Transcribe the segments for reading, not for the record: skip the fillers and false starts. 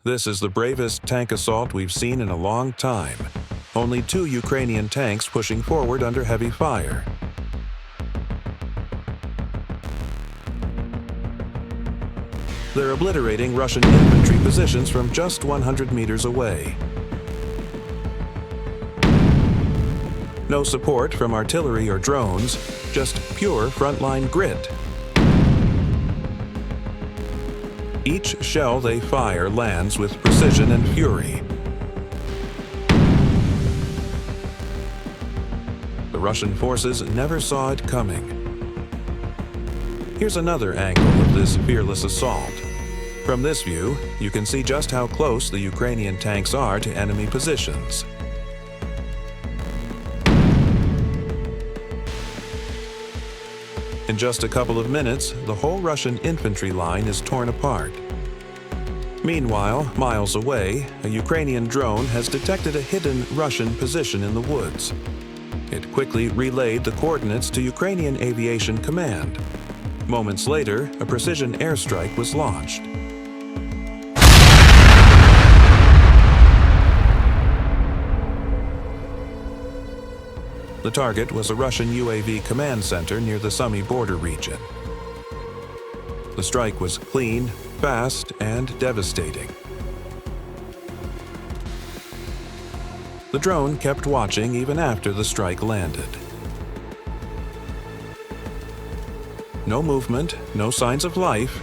This is the bravest tank assault we've seen in a long time. Only 2 Ukrainian tanks pushing forward under heavy fire. They're obliterating Russian infantry positions from just 100 meters away. No support from artillery or drones, just pure frontline grit. Each shell they fire lands with precision and fury. The Russian forces never saw it coming. Here's another angle of this fearless assault. From this view, you can see just how close the Ukrainian tanks are to enemy positions. In just a couple of minutes, the whole Russian infantry line is torn apart. Meanwhile, miles away, a Ukrainian drone has detected a hidden Russian position in the woods. It quickly relayed the coordinates to Ukrainian Aviation Command. Moments later, a precision airstrike was launched. The target was a Russian UAV command center near the Sumy border region. The strike was clean, fast, and devastating. The drone kept watching even after the strike landed. No movement, no signs of life,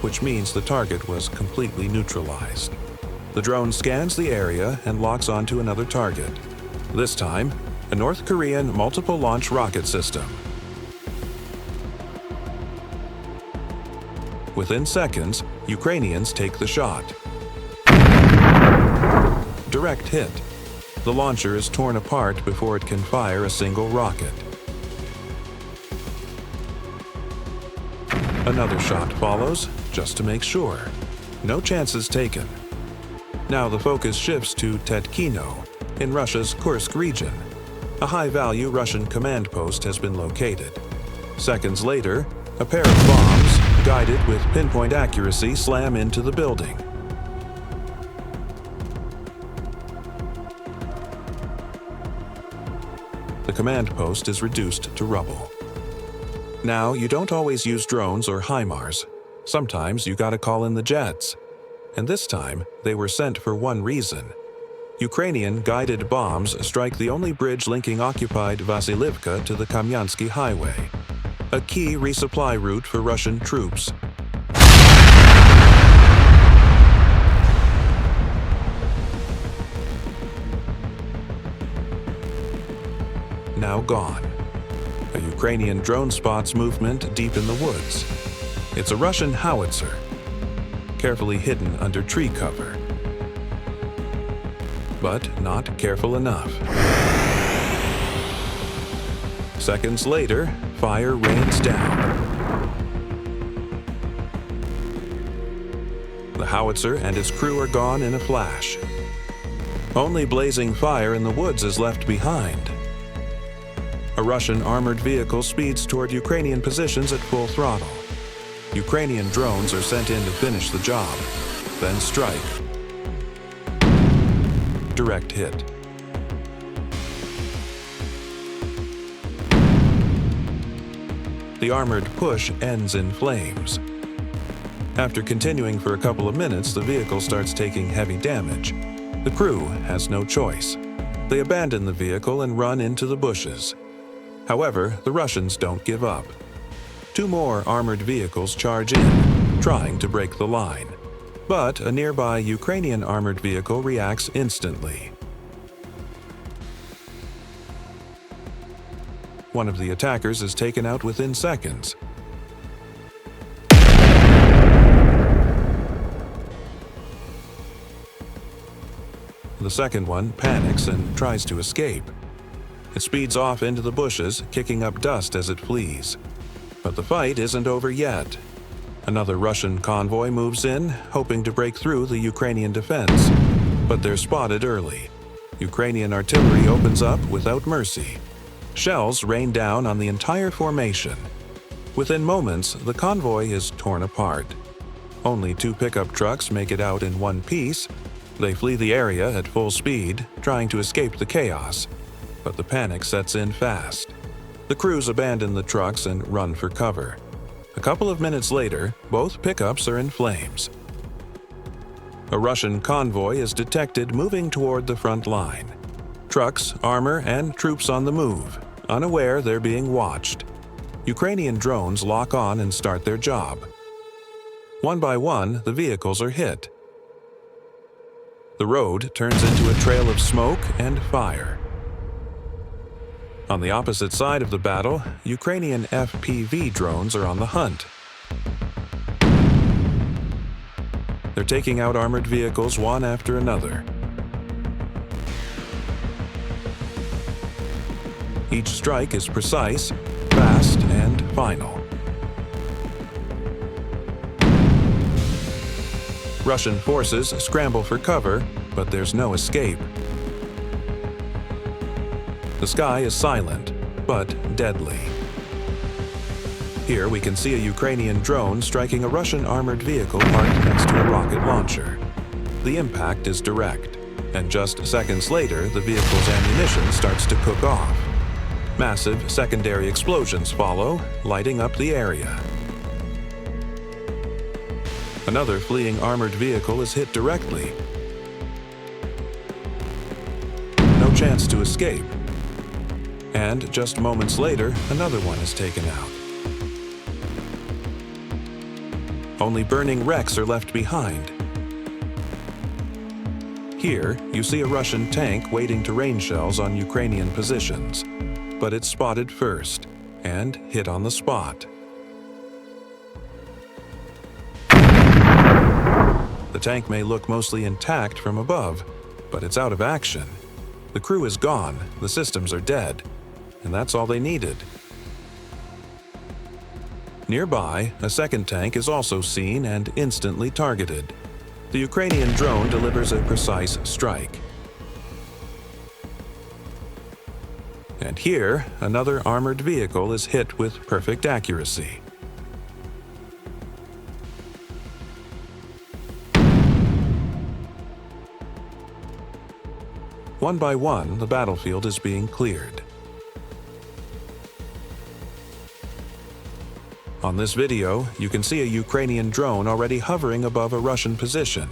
which means the target was completely neutralized. The drone scans the area and locks onto another target. This time, a North Korean multiple-launch rocket system. Within seconds, Ukrainians take the shot. Direct hit. The launcher is torn apart before it can fire a single rocket. Another shot follows, just to make sure. No chances taken. Now the focus shifts to Tetkino, in Russia's Kursk region. A high-value Russian command post has been located. Seconds later, a pair of bombs, guided with pinpoint accuracy, slam into the building. The command post is reduced to rubble. Now, you don't always use drones or HIMARS. Sometimes you gotta call in the jets. And this time, they were sent for one reason. Ukrainian guided bombs strike the only bridge linking occupied Vasilivka to the Kamyansky Highway, a key resupply route for Russian troops. Now gone. A Ukrainian drone spots movement deep in the woods. It's a Russian howitzer, carefully hidden under tree cover. But not careful enough. Seconds later, fire rains down. The howitzer and its crew are gone in a flash. Only blazing fire in the woods is left behind. A Russian armored vehicle speeds toward Ukrainian positions at full throttle. Ukrainian drones are sent in to finish the job, then strike. Direct hit. The armored push ends in flames. After continuing for a couple of minutes, the vehicle starts taking heavy damage. The crew has no choice. They abandon the vehicle and run into the bushes. However, the Russians don't give up. 2 more armored vehicles charge in, trying to break the line. But a nearby Ukrainian armored vehicle reacts instantly. One of the attackers is taken out within seconds. The second one panics and tries to escape. It speeds off into the bushes, kicking up dust as it flees. But the fight isn't over yet. Another Russian convoy moves in, hoping to break through the Ukrainian defense. But they're spotted early. Ukrainian artillery opens up without mercy. Shells rain down on the entire formation. Within moments, the convoy is torn apart. Only 2 pickup trucks make it out in one piece. They flee the area at full speed, trying to escape the chaos. But the panic sets in fast. The crews abandon the trucks and run for cover. A couple of minutes later, both pickups are in flames. A Russian convoy is detected moving toward the front line. Trucks, armor, and troops on the move, unaware they're being watched. Ukrainian drones lock on and start their job. One by one, the vehicles are hit. The road turns into a trail of smoke and fire. On the opposite side of the battle, Ukrainian FPV drones are on the hunt. They're taking out armored vehicles one after another. Each strike is precise, fast, and final. Russian forces scramble for cover, but there's no escape. The sky is silent, but deadly. Here we can see a Ukrainian drone striking a Russian armored vehicle parked next to a rocket launcher. The impact is direct, and just seconds later, the vehicle's ammunition starts to cook off. Massive secondary explosions follow, lighting up the area. Another fleeing armored vehicle is hit directly. No chance to escape. And just moments later, another one is taken out. Only burning wrecks are left behind. Here, you see a Russian tank waiting to rain shells on Ukrainian positions, but it's spotted first and hit on the spot. The tank may look mostly intact from above, but it's out of action. The crew is gone, the systems are dead, and that's all they needed. Nearby, a second tank is also seen and instantly targeted. The Ukrainian drone delivers a precise strike. And here, another armored vehicle is hit with perfect accuracy. One by one, the battlefield is being cleared. On this video, you can see a Ukrainian drone already hovering above a Russian position.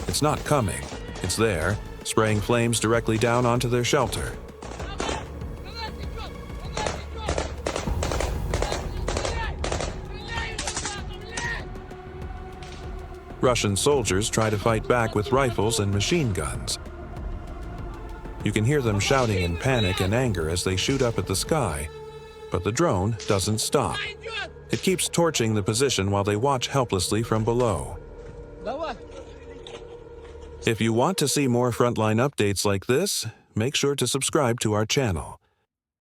It's not coming. It's there, spraying flames directly down onto their shelter. Russian soldiers try to fight back with rifles and machine guns. You can hear them shouting in panic and anger as they shoot up at the sky, but the drone doesn't stop. It keeps torching the position while they watch helplessly from below. If you want to see more frontline updates like this, make sure to subscribe to our channel.